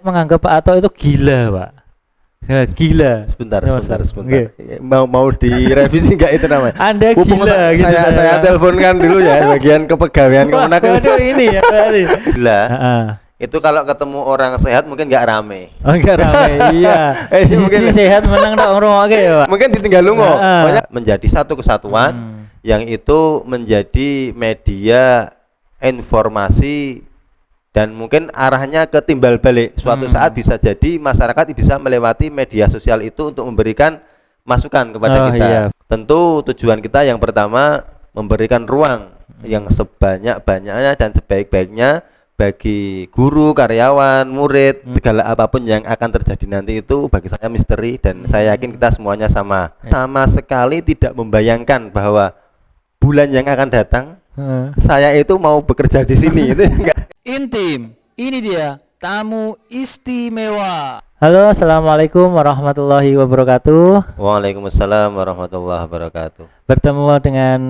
menganggap Pak Ato itu gila, Pak. Ya, gila. Sebentar. Nggih. Mau direvisi enggak itu namanya? Anda Mumpung gila gitu. saya teleponkan dulu ya bagian kepegawaian Kemenak. Waduh, ini ya, Pak. Gila. Heeh. Itu kalau ketemu orang sehat mungkin nggak rame. Oh, enggak rame. Iya. Mungkin Sisi sehat menang tok ngrungokke ya, Pak. mungkin ditinggal lungo. Heeh. Pokoknya menjadi satu kesatuan yang itu menjadi media informasi dan mungkin arahnya ke timbal balik. Suatu saat bisa jadi masyarakat bisa melewati media sosial itu untuk memberikan masukan kepada kita. Iya. Tentu tujuan kita yang pertama memberikan ruang yang sebanyak-banyaknya dan sebaik-baiknya bagi guru, karyawan, murid, segala apapun yang akan terjadi nanti itu bagi saya misteri dan saya yakin kita semuanya sama sekali tidak membayangkan bahwa bulan yang akan datang saya itu mau bekerja di sini itu enggak. Intim, ini dia tamu istimewa. Halo, assalamualaikum warahmatullahi wabarakatuh. Waalaikumsalam warahmatullahi wabarakatuh. Bertemu dengan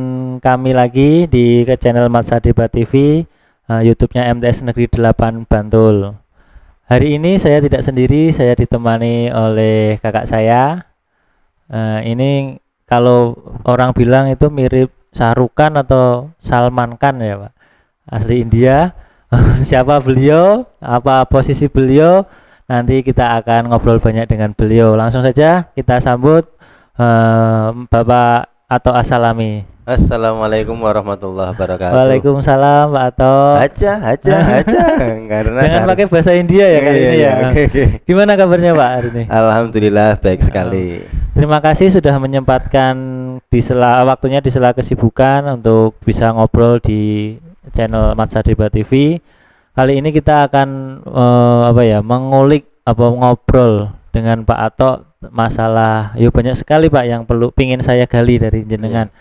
kami lagi di channel Matsa Debat TV, YouTube-nya MTS Negeri 8 Bantul. Hari ini saya tidak sendiri, saya ditemani oleh kakak saya. Ini kalau orang bilang itu mirip Sahrukan atau Salman Khan ya, Pak. Asli India. Siapa beliau? Apa posisi beliau? Nanti kita akan ngobrol banyak dengan beliau. Langsung saja kita sambut Bapak Ato As-Salami. Assalamualaikum warahmatullahi wabarakatuh. Waalaikumsalam Pak Ato. Aja karena Jangan pakai bahasa India ya kali ini ya. Okay. Gimana kabarnya Pak hari ini? Alhamdulillah baik sekali. Terima kasih sudah menyempatkan waktunya di sela kesibukan untuk bisa ngobrol di channel Matsa Debat TV. Kali ini kita akan mengulik ngobrol dengan Pak Ato masalah banyak sekali Pak yang pingin saya gali dari jenengan.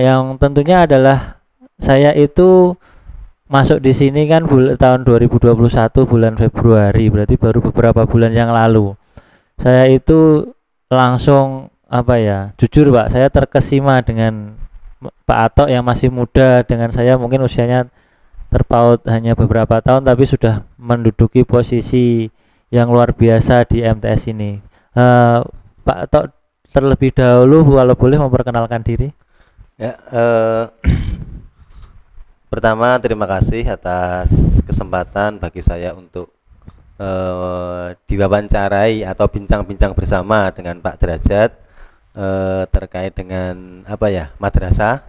Yang tentunya adalah saya itu masuk di sini kan tahun 2021 bulan Februari, berarti baru beberapa bulan yang lalu. Saya itu langsung jujur Pak, saya terkesima dengan Pak Ato yang masih muda dengan saya, mungkin usianya terpaut hanya beberapa tahun tapi sudah menduduki posisi yang luar biasa di MTS ini. Pak Ato terlebih dahulu kalau boleh memperkenalkan diri. Ya, pertama terima kasih atas kesempatan bagi saya untuk diwawancarai atau bincang-bincang bersama dengan Pak Derajat terkait dengan madrasah.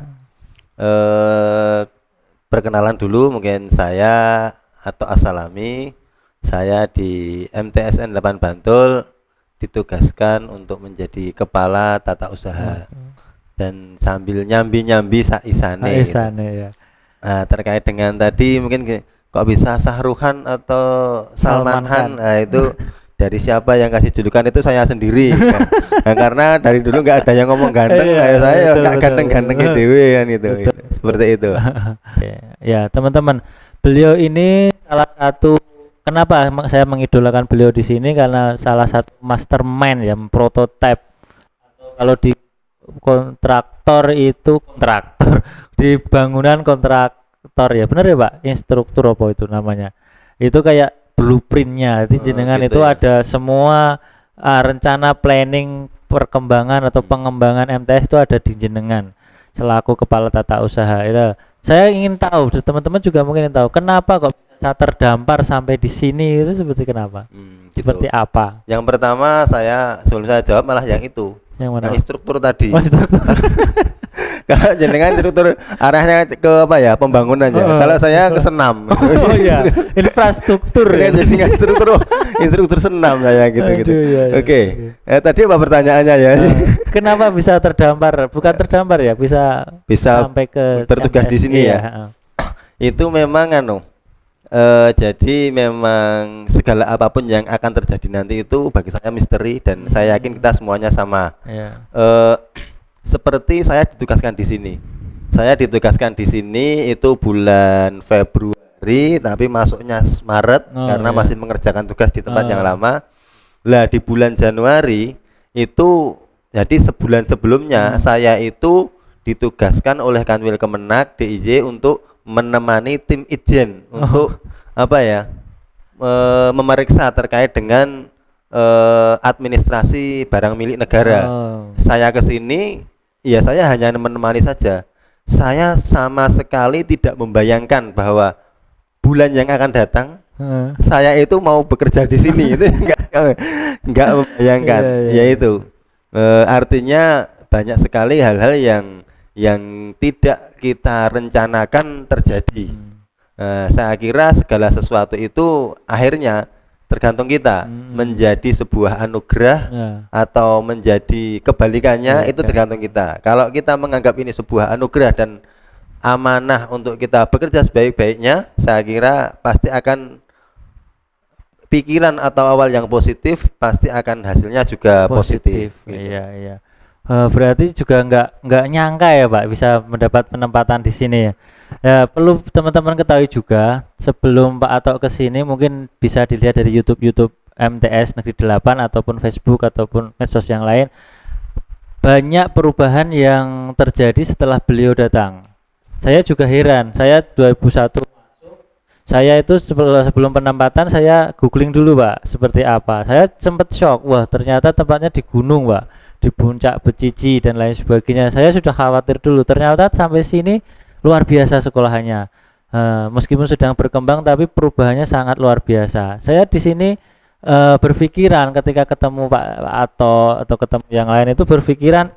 Perkenalan dulu, mungkin saya Ato As-Salami, saya di MTSN 8 Bantul ditugaskan untuk menjadi kepala tata usaha dan sambil nyambi saisane gitu. Ya. Nah, terkait dengan tadi mungkin kok bisa Sahrukan atau Salman Khan, itu dari siapa yang kasih julukan itu saya sendiri kan. Nah, karena dari dulu nggak ada yang ngomong ganteng, saya nggak ganteng-ganteng dewe kan itu seperti itu. Ya teman-teman, beliau ini salah satu, kenapa saya mengidolakan beliau di sini, karena salah satu mastermind ya, prototipe, atau kalau di kontraktor itu di bangunan kontraktor ya, benar ya Pak, instruktur apa itu namanya, itu kayak blueprintnya. Jadi jenengan gitu itu ya. Ada semua rencana planning perkembangan atau pengembangan MTS itu ada di jenengan selaku kepala tata usaha. Itu saya ingin tahu, teman-teman juga mungkin ingin tahu, kenapa kok bisa terdampar sampai di sini, itu seperti kenapa? Seperti apa? Yang pertama, sebelum saya jawab malah yang itu. Yang mana? Yang instruktur tadi. Instruktur. Kalau jenengan instruktur arahnya ke pembangunan ya. Kalau saya ke senam. Oh iya, infrastruktur ya. Jadi instruktur senam saya gitu. Ya. Oke. Tadi apa pertanyaannya ya? Kenapa bisa terdampar? Bukan terdampar ya, bisa sampai ke bertugas MTS, di sini iya. Ya. Itu memang jadi memang segala apapun yang akan terjadi nanti itu bagi saya misteri dan saya yakin kita semuanya sama. Yeah. Seperti saya ditugaskan di sini. Saya ditugaskan di sini itu bulan Februari, tapi masuknya Maret karena masih mengerjakan tugas di tempat yang lama. Lah di bulan Januari itu, jadi sebulan sebelumnya saya itu ditugaskan oleh Kanwil Kemenak DIY untuk menemani tim Itjen untuk memeriksa terkait dengan administrasi barang milik negara. Oh. Saya ke sini, ya saya hanya menemani saja. Saya sama sekali tidak membayangkan bahwa bulan yang akan datang saya itu mau bekerja di sini. Itu enggak membayangkan. Yaitu artinya banyak sekali hal-hal yang tidak kita rencanakan terjadi. Saya kira segala sesuatu itu akhirnya tergantung kita menjadi sebuah anugerah atau menjadi kebalikannya, itu tergantung kita. Kalau kita menganggap ini sebuah anugerah dan amanah untuk kita bekerja sebaik-baiknya, saya kira pasti akan pikiran atau awal yang positif, pasti akan hasilnya juga positif. Gitu. Iya. Berarti juga nggak nyangka ya Pak bisa mendapat penempatan di sini ya. Ya, perlu teman-teman ketahui juga sebelum Pak Atok ke sini mungkin bisa dilihat dari YouTube MTS Negeri 8 ataupun Facebook ataupun medsos yang lain, banyak perubahan yang terjadi setelah beliau datang. Saya juga heran. Saya 2001 saya itu sebelum penempatan saya googling dulu Pak seperti apa. Saya sempat shock, wah ternyata tempatnya di gunung Pak, di puncak Becici dan lain sebagainya. Saya sudah khawatir dulu, ternyata sampai sini luar biasa sekolahannya. Meskipun sedang berkembang tapi perubahannya sangat luar biasa. Saya di sini berpikiran ketika ketemu Pak Ato atau ketemu yang lain itu berpikiran,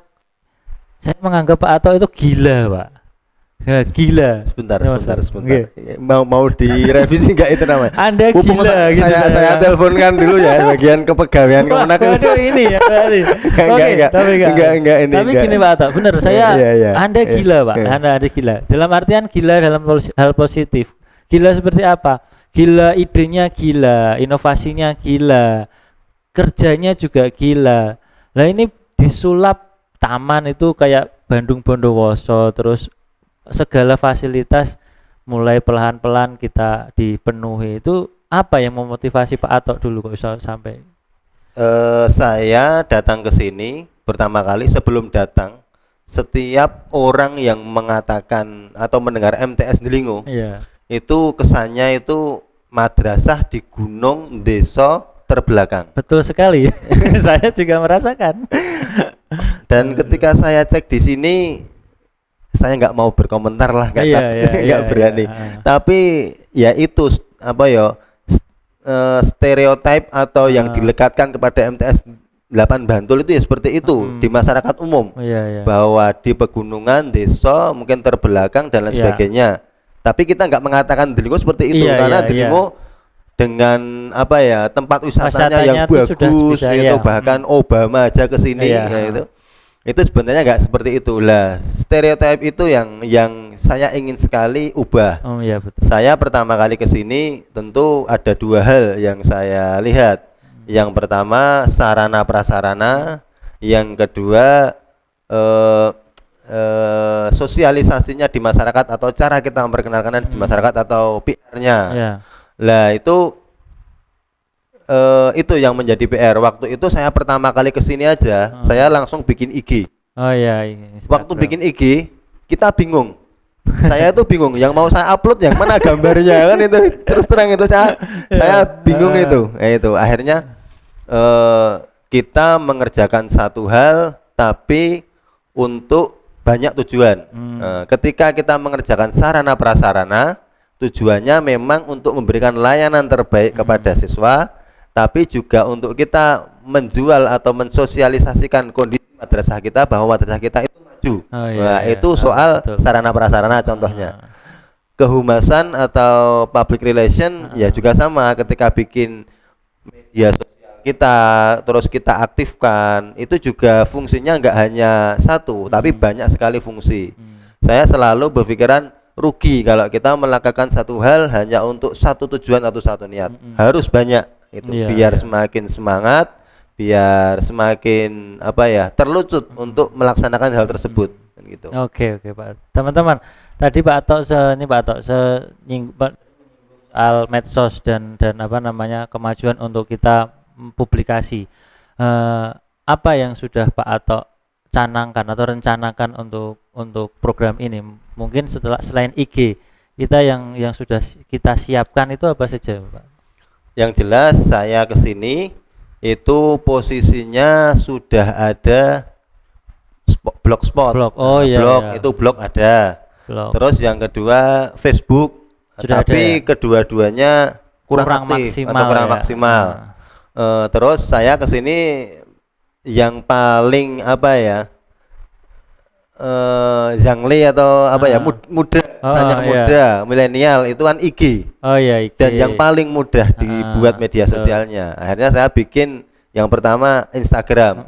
saya menganggap Pak Ato itu gila Pak. Ya, gila. Sebentar. Mau direvisi enggak itu namanya? Anda gila gitu. Saya teleponkan dulu ya bagian kepegawaian Kemenak. Waduh ini ya. Enggak ini. Tapi gini Pak Ato, benar saya Anda gila Pak. Anda gila. Dalam artian gila dalam hal positif. Gila seperti apa? Gila idenya gila, inovasinya gila, kerjanya juga gila. Lah ini disulap taman itu kayak Bandung Bondowoso, terus segala fasilitas mulai pelan-pelan kita dipenuhi. Itu apa yang memotivasi Pak Atok dulu kok bisa sampai? Saya datang ke sini pertama kali, sebelum datang setiap orang yang mengatakan atau mendengar MTS Delingo, itu kesannya itu madrasah di gunung desa terbelakang. Betul sekali. Saya juga merasakan. Dan ketika saya cek di sini, saya nggak mau berkomentar lah, nggak berani. Tapi ya itu apa ya, stereotip atau yang dilekatkan kepada MTS 8 Bantul itu ya seperti itu di masyarakat umum, bahwa di pegunungan, desa mungkin terbelakang dan lain sebagainya. Tapi kita nggak mengatakan Delingo seperti itu, karena Delingo dengan apa ya, tempat wisatanya yang bagus itu, bahkan Obama aja ke sini ya, itu sebenarnya nggak seperti itu lah. Stereotip itu yang saya ingin sekali ubah. Betul. Saya pertama kali ke sini tentu ada dua hal yang saya lihat. Yang pertama sarana prasarana, yang kedua sosialisasinya di masyarakat atau cara kita memperkenalkan di masyarakat atau PR-nya. Lah itu yang menjadi PR. Waktu itu saya pertama kali kesini aja, saya langsung bikin IG. Waktu bikin IG, kita bingung. Saya itu bingung, yang mau saya upload yang mana gambarnya kan itu. Terus terang itu saya bingung itu. Itu akhirnya kita mengerjakan satu hal, tapi untuk banyak tujuan. Ketika kita mengerjakan sarana prasarana, tujuannya memang untuk memberikan layanan terbaik kepada siswa, tapi juga untuk kita menjual atau mensosialisasikan kondisi madrasah kita bahwa madrasah kita itu maju. Itu soal sarana prasarana contohnya. Kehumasan atau public relation ya juga sama, ketika bikin media sosial kita terus kita aktifkan, itu juga fungsinya enggak hanya satu, tapi banyak sekali fungsi. Saya selalu berpikiran rugi kalau kita melakukan satu hal hanya untuk satu tujuan atau satu niat. Harus banyak itu, biar semakin semangat, biar semakin apa ya, terlucut untuk melaksanakan hal tersebut gitu. Oke Pak. Teman-teman, tadi Pak Atok soal medsos dan apa namanya, kemajuan untuk kita publikasi. Apa yang sudah Pak Atok canangkan atau rencanakan untuk program ini? Mungkin selain IG kita yang sudah kita siapkan itu apa saja Pak? Yang jelas saya ke sini itu posisinya sudah ada blogspot. Blog. Oh iya, blog iya. itu blog ada. Blog. Terus yang kedua Facebook, Sudah tapi ada ya? kedua-duanya kurang aktif maksimal atau kurang ya. maksimal. Terus saya ke sini yang paling apa ya? Zhangli atau apa ya? Muda, Oh, tanya iya. muda, milenial itu kan IG. Oh iya, IG. Dan yang paling mudah dibuat media betul. sosialnya. Akhirnya saya bikin yang pertama Instagram.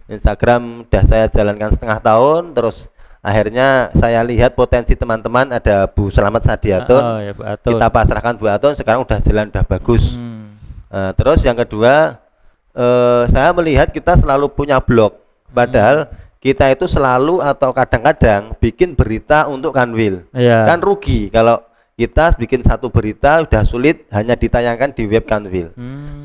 Instagram udah saya jalankan setengah tahun, terus akhirnya saya lihat potensi teman-teman, ada Bu Selamat Sadiatun. Oh, ya, Bu Atun. Kita pasrahkan Bu Atun, sekarang udah jalan, udah bagus. Terus yang kedua, saya melihat kita selalu punya blog, padahal kita itu selalu atau kadang-kadang bikin berita untuk Kanwil. Iya. Kan rugi kalau kita bikin satu berita udah sulit hanya ditayangkan di web Kanwil.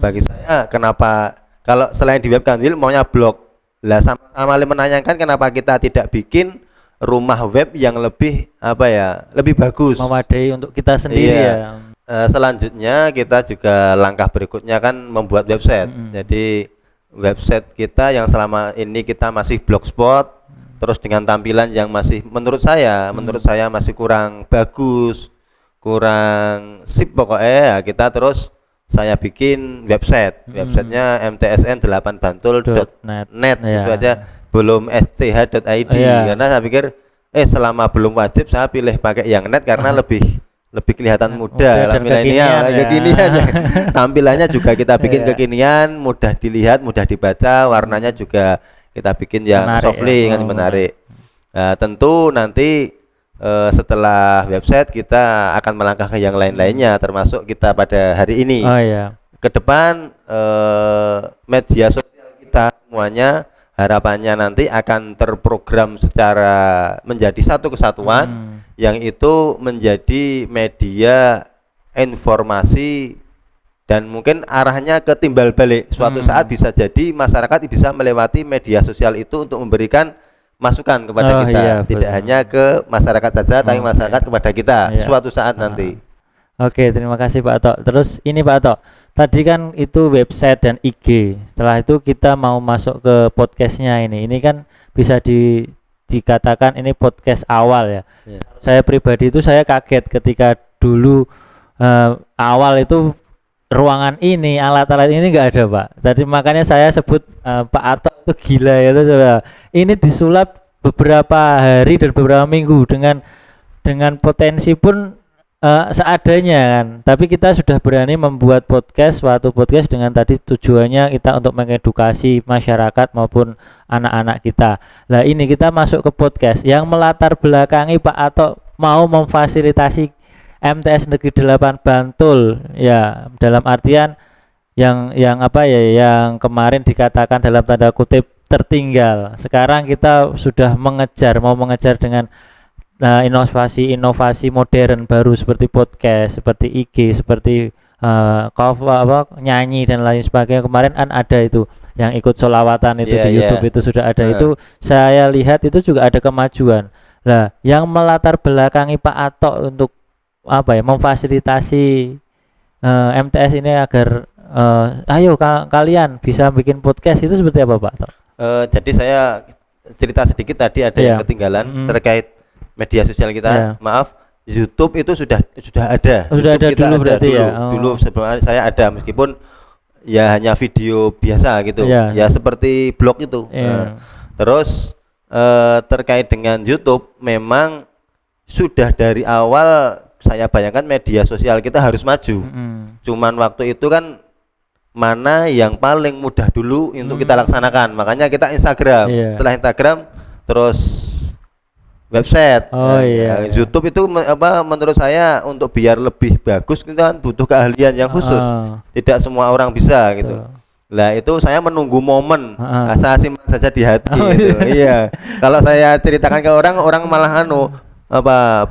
Bagi saya, kenapa kalau selain di web Kanwil maunya blog? Lah sama menanyakan kenapa kita tidak bikin rumah web yang lebih apa ya, lebih bagus, Memadai untuk kita sendiri iya. ya. Selanjutnya kita juga langkah berikutnya kan membuat website. Jadi website kita yang selama ini kita masih blogspot, terus dengan tampilan yang masih menurut saya masih kurang bagus, kurang sip pokoknya ya, kita terus saya bikin websitenya mtsn8bantul.net Iya. itu aja, belum sch.id Iya. karena saya pikir selama belum wajib saya pilih pakai yang net karena lebih kelihatan muda, dan milenial, kekinian ya. kekinian ya. Tampilannya juga kita bikin Iya. kekinian, mudah dilihat, mudah dibaca, warnanya juga kita bikin yang Menarik softly ya. kan, menarik. Nah, tentu nanti setelah website kita akan melangkah ke yang lain-lainnya, termasuk kita pada hari ini. Oh iya. Ke depan media sosial kita semuanya harapannya nanti akan terprogram secara menjadi satu kesatuan, yang itu menjadi media informasi dan mungkin arahnya ke timbal balik. Suatu saat bisa jadi masyarakat bisa melewati media sosial itu untuk memberikan masukan kepada kita, Iya, tidak betul. hanya ke masyarakat saja, tapi masyarakat kepada kita Iya. suatu saat nanti. Oke, terima kasih Pak Atok. Terus ini Pak Atok, tadi kan itu website dan IG. Setelah itu kita mau masuk ke podcastnya ini. Ini kan bisa dikatakan ini podcast awal ya. Iya. Saya pribadi itu saya kaget ketika dulu awal itu ruangan ini, alat-alat ini enggak ada Pak. Tadi makanya saya sebut Pak Atok itu gila ya itu. Ini disulap beberapa hari dan beberapa minggu dengan potensi pun seadanya kan, tapi kita sudah berani membuat suatu podcast dengan tadi tujuannya kita untuk mengedukasi masyarakat maupun anak-anak kita. Lah ini kita masuk ke podcast yang melatar belakangi Pak Atok mau memfasilitasi MTS Negeri 8 Bantul ya, dalam artian yang apa ya, yang kemarin dikatakan dalam tanda kutip tertinggal. Sekarang kita sudah mau mengejar dengan inovasi modern baru seperti podcast, seperti IG, seperti nyanyi dan lain sebagainya. Kemarin kan ada itu yang ikut sholawatan itu di YouTube itu sudah ada. Itu saya lihat itu juga ada kemajuan. Lah, yang melatar belakangi Pak Atok untuk apa ya, memfasilitasi MTS ini agar ayo kalian bisa bikin podcast itu seperti apa Pak Atok? Jadi saya cerita sedikit tadi ada yang ketinggalan terkait media sosial kita. Maaf, YouTube itu sudah ada. Sudah ada kita dulu berarti ya. Dulu sebelumnya saya ada, meskipun ya hanya video biasa gitu. Ya seperti blog itu. Terus terkait dengan YouTube, memang sudah dari awal saya bayangkan media sosial kita harus maju. Cuman waktu itu kan mana yang paling mudah dulu untuk kita laksanakan. Makanya kita Instagram. Setelah Instagram terus website. YouTube itu menurut saya untuk biar lebih bagus kita kan butuh keahlian yang khusus. Tidak semua orang bisa gitu. Lah itu saya menunggu momen, saya simpan saja di hati gitu. Iya. Kalau saya ceritakan ke orang malah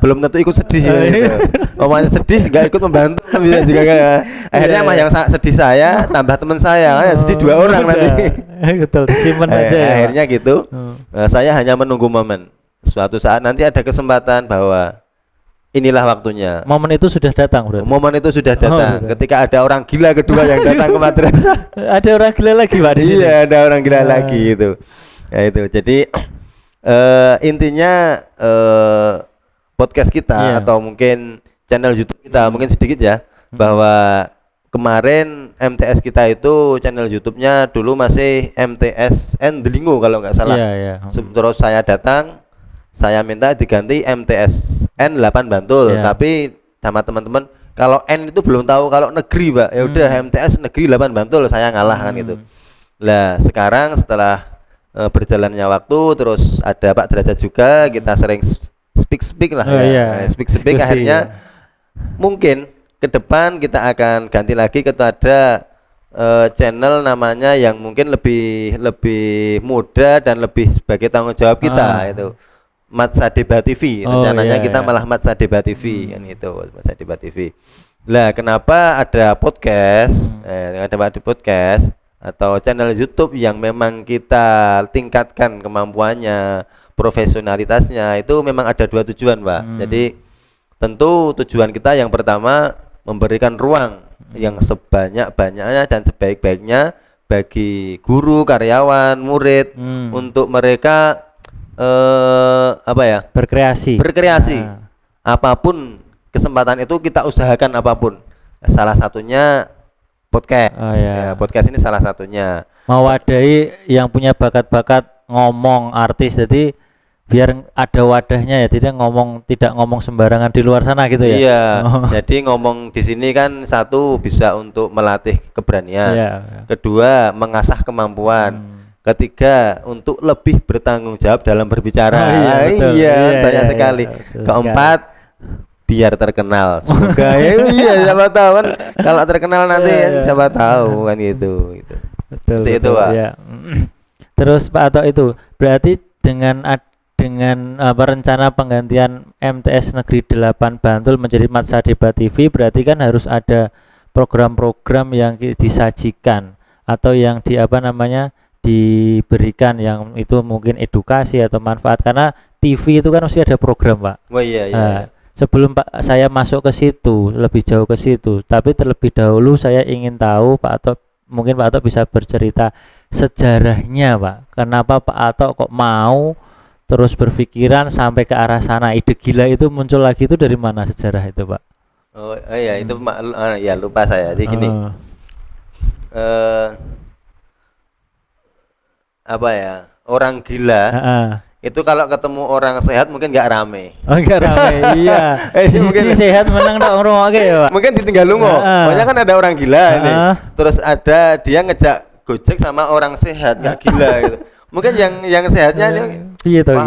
belum tentu ikut sedih gitu. Omanya sedih nggak ikut membantu bisa juga kayak. Akhirnya mah yang sedih saya tambah teman saya, kan sedih dua orang nanti. Betul, simpan aja ya. Akhirnya gitu. Saya hanya menunggu momen. Suatu saat nanti ada kesempatan bahwa inilah waktunya. Momen itu sudah datang berarti. Momen itu sudah datang sudah. ketika ada orang gila kedua yang datang ke madrasah. Ada orang gila lagi Pak di sini. Iya, ada orang gila lagi itu. Ya itu. Jadi intinya podcast kita atau mungkin channel YouTube kita mungkin sedikit ya bahwa kemarin MTS kita itu channel YouTube-nya dulu masih MTSN Delingo kalau nggak salah. Iya. Terus saya datang, saya minta diganti MTSN 8 Bantul. Tapi sama teman-teman kalau N itu belum tahu kalau negeri, Pak. Ya udah MTS Negeri 8 Bantul, saya ngalah kan gitu. Lah sekarang setelah berjalannya waktu terus ada Pak Derajat juga, kita sering speak lah speak akhirnya mungkin ke depan kita akan ganti lagi ke ada channel namanya yang mungkin lebih muda dan lebih sebagai tanggung jawab kita itu Matsa Deba TV. Rencananya kita malah Matsa Deba TV kan itu Matsa Deba TV. Lah kenapa ada podcast podcast atau channel YouTube yang memang kita tingkatkan kemampuannya, profesionalitasnya, itu memang ada dua tujuan, Pak. Jadi tentu tujuan kita yang pertama memberikan ruang yang sebanyak-banyaknya dan sebaik-baiknya bagi guru, karyawan, murid untuk mereka berkreasi. Apapun kesempatan itu kita usahakan apapun. Salah satunya podcast. Podcast ini salah satunya. Mewadahi yang punya bakat-bakat ngomong artis, jadi biar ada wadahnya ya, tidak ngomong sembarangan di luar sana gitu ya. Iya. Jadi ngomong di sini kan satu bisa untuk melatih keberanian. Kedua mengasah kemampuan. Ketiga untuk lebih bertanggung jawab dalam berbicara. Banyak sekali. Keempat biar terkenal. Semoga siapa tahu kan kalau terkenal nanti siapa tahu kan gitu. Betul itu Pak. Terus Pak Atok, itu berarti dengan rencana penggantian MTS Negeri 8 Bantul menjadi Matsa Deba TV, berarti kan harus ada program-program yang disajikan atau yang diberikan yang itu mungkin edukasi atau manfaat, karena TV itu kan mesti ada program, Pak. Sebelum saya masuk ke situ, lebih jauh ke situ, tapi terlebih dahulu saya ingin tahu Pak Atok, mungkin Pak Atok bisa bercerita sejarahnya, Pak. Kenapa Pak Atok kok mau terus berpikiran sampai ke arah sana? Ide gila itu muncul lagi itu dari mana sejarah itu, Pak? Itu lupa saya. Jadi gini. Orang gila itu kalau ketemu orang sehat mungkin nggak rame. Nggak rame. Iya. Mungkin sehat menang tak orang ya, Pak. Mungkin ditinggal lungo. Pokoknya kan ada orang gila ini. Terus ada dia ngejak Gojek sama orang sehat nggak gila gitu. Mungkin yang sehatnya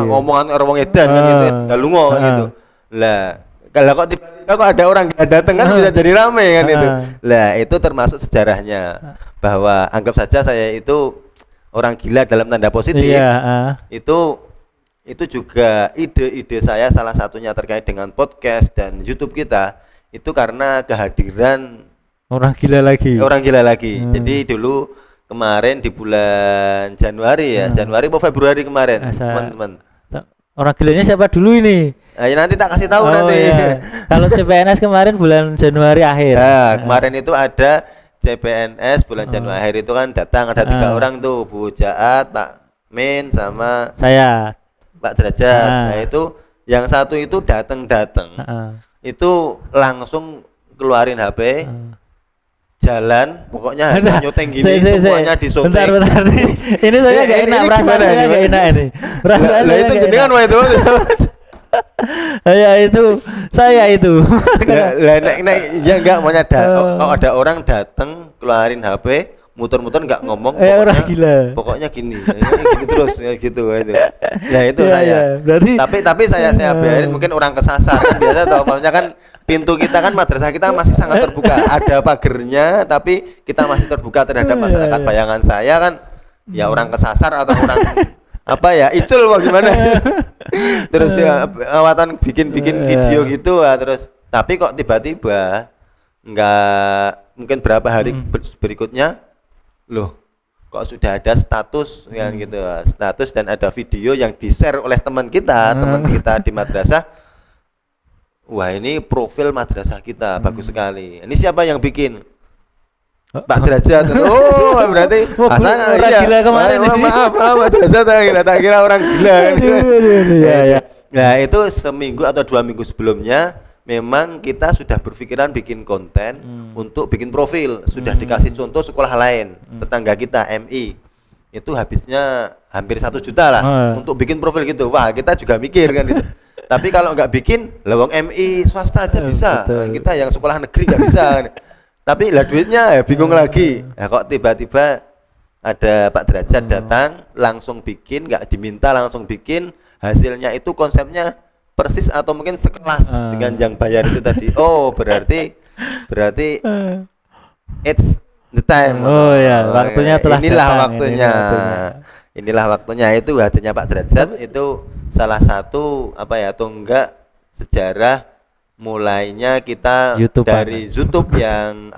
ngomongan orang edan kan gitu, nggak lungo kan gitu. Lah kalau kok tiba-tiba kok ada orang gila datang kan bisa jadi rame kan itu. Lah itu termasuk sejarahnya, bahwa anggap saja saya itu orang gila dalam tanda positif. Itu juga ide-ide saya, salah satunya terkait dengan podcast dan YouTube kita itu karena kehadiran orang gila lagi. Jadi dulu kemarin di bulan Januari Januari atau Februari kemarin, teman-teman. Orang gilanya siapa dulu ini? Nanti tak kasih tahu nanti. Kalau CPNS kemarin bulan Januari akhir. Kemarin itu ada CPNS bulan Januari akhir itu kan datang ada 3 orang tuh, Bu Jaat, Pak Min sama saya, Pak Derajat. Nah itu yang satu itu datang itu langsung keluarin HP, jalan, pokoknya nyoteng gini, semuanya disoting. Bentar ini saya nggak enak, perasaan saya nggak enak ini. Lah itu jenengan wae itu. Saya itu. Enggak maunya ada orang datang keluarin HP, muter-muter nggak ngomong, pokoknya gini terus gitu itu. Ya itu saya. Tapi saya biarin, mungkin orang kesasar kan biasa tau, maksudnya kan pintu kita kan madrasah kita masih sangat terbuka, ada pagernya tapi kita masih terbuka terhadap masyarakat. Bayangan saya kan ya orang kesasar atau orang icul gimana. Terus awatan bikin video gitu terus tapi kok tiba-tiba nggak mungkin berapa hari berikutnya loh kok sudah ada status kan gitu, status dan ada video yang di-share oleh teman kita di madrasah. wah ini profil madrasah kita bagus sekali. Ini siapa yang bikin? Pak Derajat. Oh, berarti orang gila kemarin ini. Maaf, Pak Derajat, tak kira orang gila kan. Iya, iya. Nah, itu seminggu atau 2 minggu sebelumnya memang kita sudah berpikiran bikin konten untuk bikin profil. Sudah dikasih contoh sekolah lain, tetangga kita MI. Itu habisnya hampir 1 juta lah untuk bikin profil gitu. Wah, kita juga mikir kan gitu. Tapi kalau nggak bikin, lawang MI swasta aja bisa. Kita yang sekolah negeri nggak bisa. Tapi lah duitnya ya bingung lagi. Ya, kok tiba-tiba ada Pak Derajat datang langsung bikin, nggak diminta langsung bikin. Hasilnya itu konsepnya persis atau mungkin sekelas dengan yang bayar itu tadi. Oh, berarti it's the time. Oh ya, waktunya telah inilah datang, waktunya. Inilah waktunya. Itu hadirnya Pak Derajat itu salah satu tonggak sejarah mulainya kita YouTube dari YouTube yang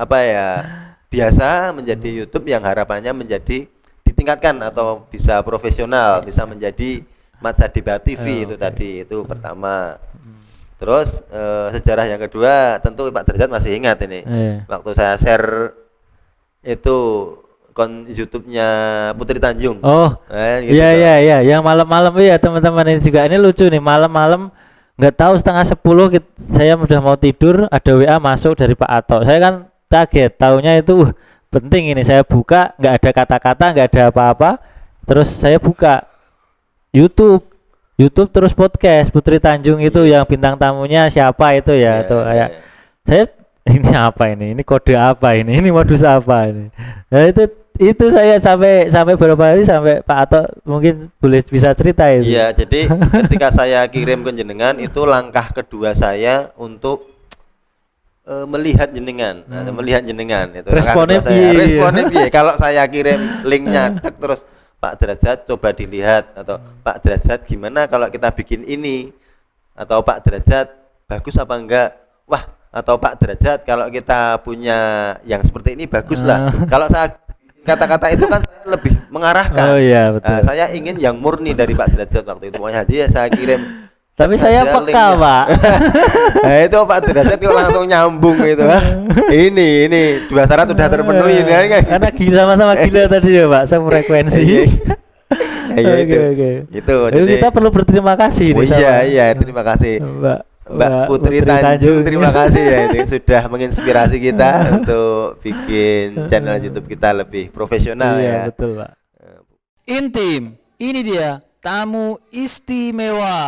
biasa menjadi YouTube yang harapannya menjadi ditingkatkan atau bisa profesional, bisa menjadi Masa Debat TV itu tadi, itu pertama. Terus sejarah yang kedua tentu Pak Derajat masih ingat ini. Waktu saya share itu YouTube-nya Putri Tanjung. Oh, gitu iya, yang malam-malam ya teman-teman ini juga ini lucu nih, malam-malam nggak tahu setengah 10 saya udah mau tidur, ada WA masuk dari Pak Ato. Saya kan kaget, taunya itu penting ini. Saya buka, nggak ada kata-kata, nggak ada apa-apa. Terus saya buka YouTube terus podcast Putri Tanjung itu yang bintang tamunya siapa itu ya, tuh kayak saya ini apa ini kode apa ini modus apa ini. Nah itu saya sampai berapa hari sampai Pak Ato mungkin bisa cerita itu. Iya, jadi ketika saya kirim ke jenengan itu langkah kedua saya untuk melihat jenengan, melihat jenengan itu. Responnya piye? Kalau saya kirim linknya terus Pak Derajat coba dilihat, atau Pak Derajat gimana kalau kita bikin ini, atau Pak Derajat bagus apa enggak, wah, atau Pak Derajat kalau kita punya yang seperti ini bagus lah. Kalau saya kata-kata itu kan saya lebih mengarahkan. Oh iya, betul. Saya ingin yang murni dari Pak Derajat waktu itu. Makanya dia saya kirim. Tapi saya peka, Pak. Nah, itu Pak Derajat itu langsung nyambung gitu. Ini 2 syarat sudah terpenuhi ini. Karena gila, sama-sama gila tadi ya, Pak, sefrekuensi. Iya itu. Itu. Jadi kita perlu berterima kasih nih. Iya, terima kasih. Mbak Putri Tanjung, terima kasih ya ini sudah menginspirasi kita untuk bikin channel YouTube kita lebih profesional. Iya, betul, Pak. Intim, ini dia tamu istimewa.